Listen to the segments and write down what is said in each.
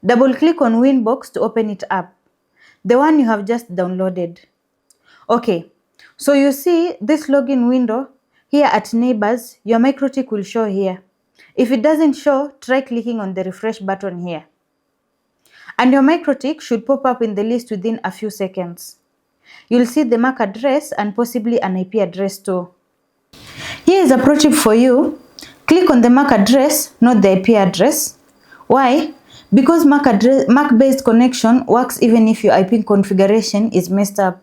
Double click on Winbox to open it up, the one you have just downloaded. Okay, so you see this login window here at neighbors, your MikroTik will show here. If it doesn't show, try clicking on the refresh button here. And your MikroTik should pop up in the list within a few seconds. You'll see the MAC address and possibly an IP address too. Here is a pro tip for you. Click on the MAC address, not the IP address. Why? Because MAC-based connection works even if your IP configuration is messed up,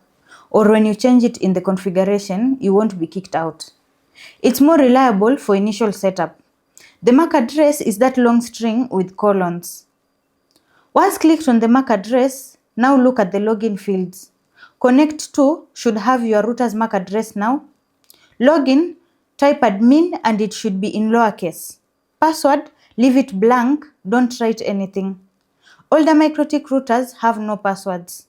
or when you change it in the configuration, you won't be kicked out. It's more reliable for initial setup. The MAC address is that long string with colons. Once clicked on the MAC address, now look at the login fields. Connect to should have your router's MAC address now. Login, type admin and it should be in lowercase. Password, leave it blank, don't write anything. Older MikroTik routers have no passwords.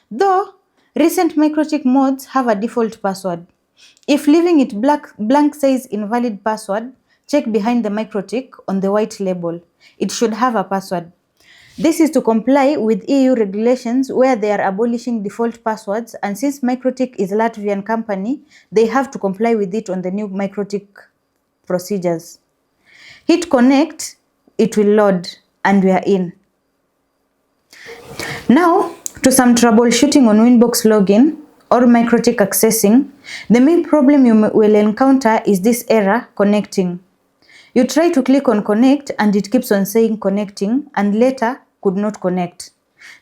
Though, recent MikroTik mods have a default password. If leaving it blank says invalid password, check behind the MikroTik on the white label. It should have a password. This is to comply with EU regulations where they are abolishing default passwords, and since MikroTik is a Latvian company, they have to comply with it on the new MikroTik procedures. Hit connect, it will load, and we are in. Now, to some troubleshooting on Winbox login or MikroTik accessing, the main problem you will encounter is this error connecting. You try to click on connect and it keeps on saying connecting and later could not connect.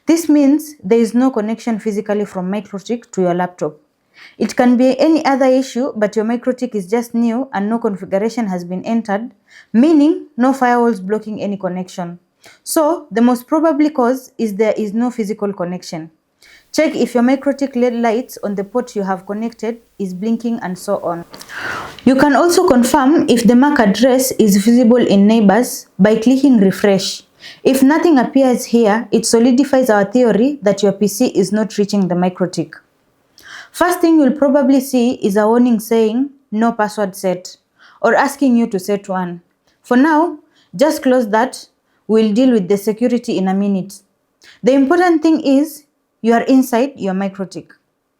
This means there is no connection physically from MikroTik to your laptop. It can be any other issue, but your MikroTik is just new and no configuration has been entered, meaning no firewalls blocking any connection. So the most probably cause is there is no physical connection. Check if your MikroTik LED lights on the port you have connected is blinking and so on. You can also confirm if the MAC address is visible in neighbors by clicking refresh. If nothing appears here, it solidifies our theory that your PC is not reaching the MikroTik. First thing you'll probably see is a warning saying no password set or asking you to set one. For now, just close that. We'll deal with the security in a minute. The important thing is you are inside your MikroTik.